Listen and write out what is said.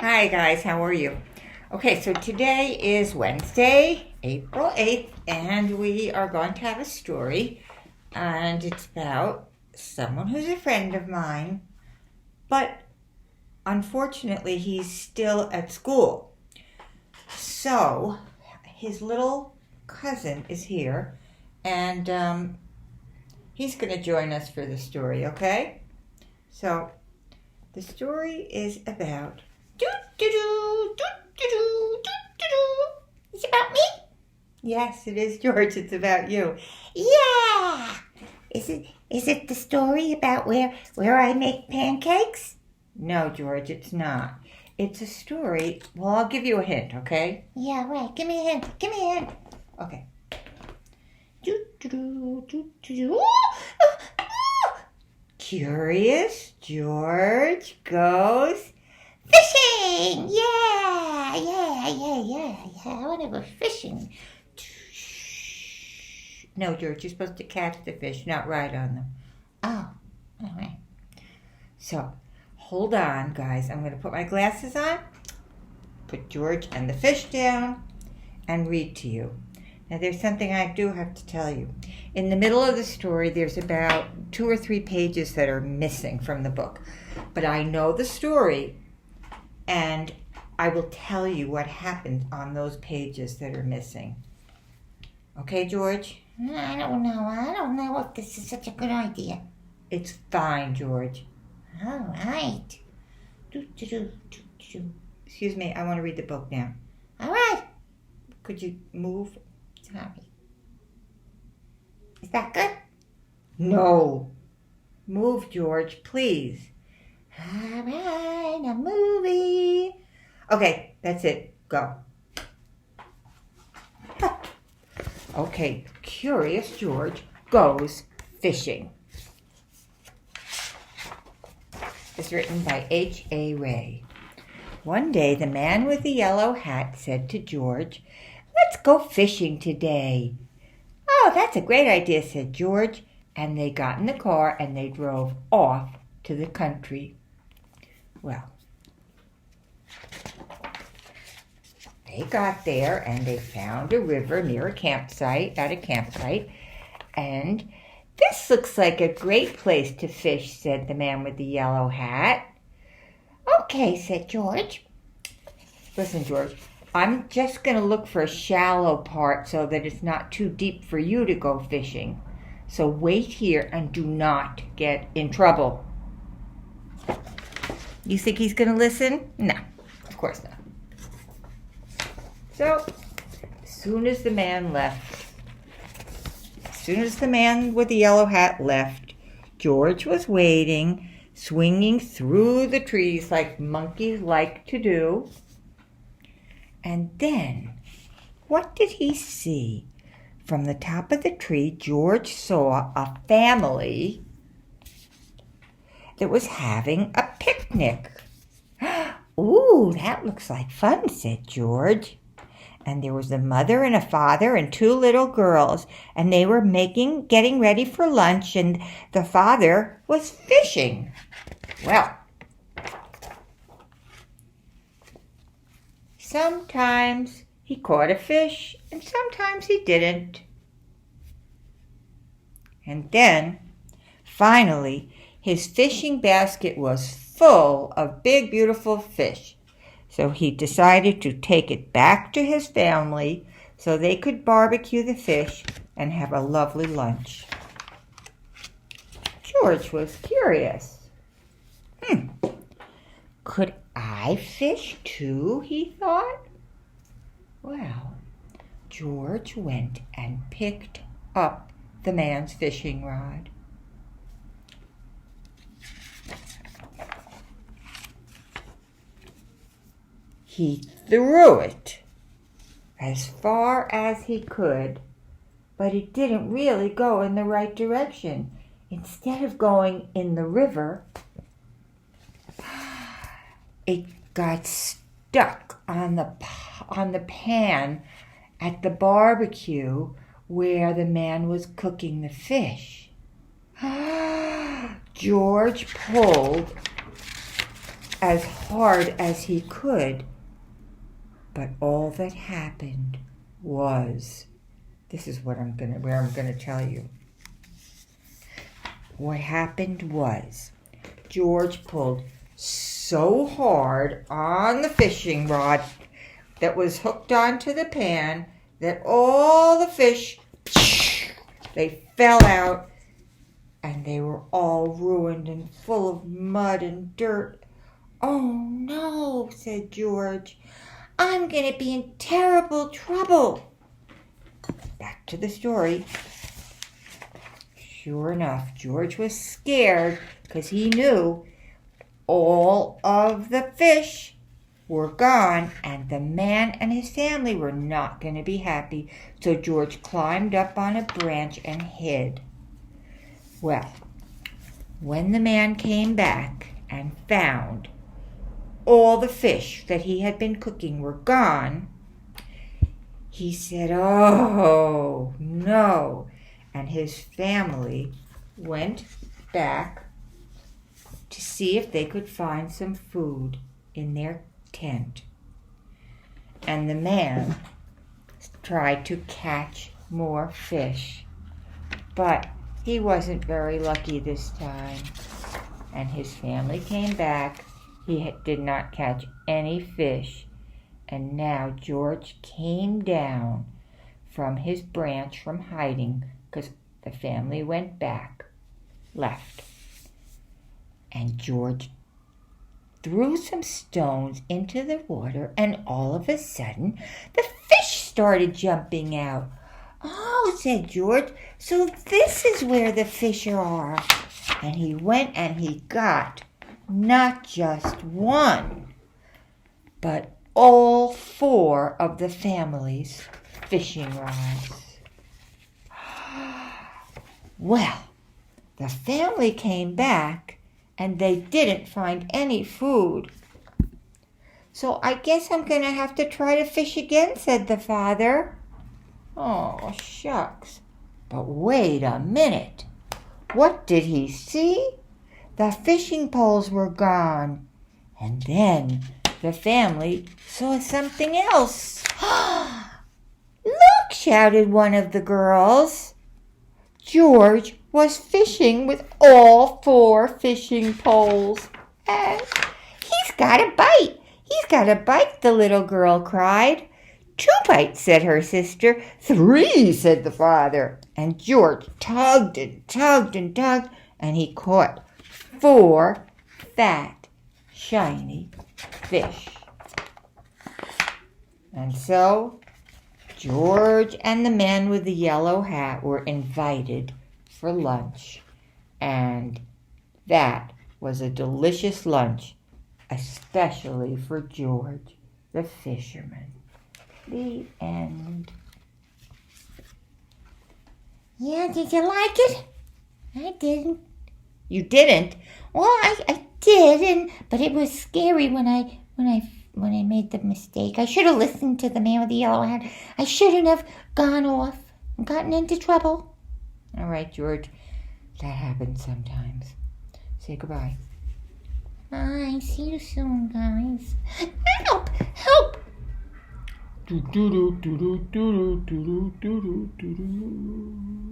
Hi guys, how are you? Okay, so today is Wednesday, April 8th, and we are going to have a story. And it's about someone who's a friend of mine, but unfortunately he's still at school. So his little cousin is here, and he's going to join us for the story, okay? So the story is about It's about me? Yes, it is, George. It's about you. Yeah! Is it the story about where I make pancakes? No, George, it's not. It's a story. Well, I'll give you a hint, okay? Yeah, right. Give me a hint. Give me a hint. Okay. Curious George goes Fishing! Yeah! I want to go fishing. No, George, you're supposed to catch the fish, not ride on them. Oh, all right. So, hold on, guys. I'm going to put my glasses on, put George and the fish down, and read to you. Now, there's something I do have to tell you. In the middle of the story, there's about 2 or 3 pages that are missing from the book. But I know the story, and I will tell you what happened on those pages that are missing. Okay, George? I don't know. I don't know if this is such a good idea. It's fine, George. All right. Excuse me, I want to read the book now. All right. Could you move? Sorry. Is that good? No. Move, George, please. All right, a movie. Okay, that's it. Go. Okay, Curious George goes fishing. It's written by H.A. Ray. One day, the man with the yellow hat said to George, "Let's go fishing today." "Oh, that's a great idea," said George, and they got in the car and they drove off to the country. Well, they got there and they found a river near a campsite, and "This looks like a great place to fish," said the man with the yellow hat. Okay, said George. "Listen, George, I'm just going to look for a shallow part so that it's not too deep for you to go fishing. So wait here and do not get in trouble." You think he's going to listen? No, of course not. So, as soon as the man with the yellow hat left, George was waiting, swinging through the trees like monkeys like to do. And then, what did he see? From the top of the tree, George saw a family that was having a picnic. "Ooh, that looks like fun," said George. And there was a mother and a father and 2 little girls, and they were getting ready for lunch, and the father was fishing. Well, sometimes he caught a fish, and sometimes he didn't. And then, finally, his fishing basket was full of big, beautiful fish. So he decided to take it back to his family so they could barbecue the fish and have a lovely lunch. George was curious. Could I fish too, he thought. Well, George went and picked up the man's fishing rod. He threw it as far as he could, but it didn't really go in the right direction. Instead of going in the river, it got stuck on the pan at the barbecue where the man was cooking the fish. George pulled as hard as he could. But all that happened was, this is where I'm gonna tell you. What happened was, George pulled so hard on the fishing rod that was hooked onto the pan that all the fish, they fell out, and they were all ruined and full of mud and dirt. "Oh no," said George. "I'm going to be in terrible trouble." Back to the story. Sure enough, George was scared because he knew all of the fish were gone and the man and his family were not going to be happy. So George climbed up on a branch and hid. Well, when the man came back and found all the fish that he had been cooking were gone, he said, "Oh, no." And his family went back to see if they could find some food in their tent. And the man tried to catch more fish, but he wasn't very lucky this time. And his family came back. He did not catch any fish. And now George came down from his branch from hiding because the family went back, left. And George threw some stones into the water, and all of a sudden the fish started jumping out. "Oh," said George, "so this is where the fish are." And he went and he got not just one, but all 4 of the family's fishing rods. Well, the family came back and they didn't find any food. "So I guess I'm going to have to try to fish again," said the father. "Oh, shucks." But wait a minute. What did he see? The fishing poles were gone. And then the family saw something else. "Look," shouted one of the girls. George was fishing with all 4 fishing poles. "And he's got a bite. He's got a bite," the little girl cried. "2 bites," said her sister. "3," said the father. And George tugged and tugged and tugged, and he caught 4 fat, shiny fish. And so George and the man with the yellow hat were invited for lunch. And that was a delicious lunch, especially for George, the fisherman. The end. Yeah, did you like it? I didn't. You didn't? Well, I did, but it was scary when I made the mistake. I should have listened to the man with the yellow hat. I shouldn't have gone off and gotten into trouble. All right, George. That happens sometimes. Say goodbye. Bye. See you soon, guys. Help! Help! Do do do do do do do do do do do.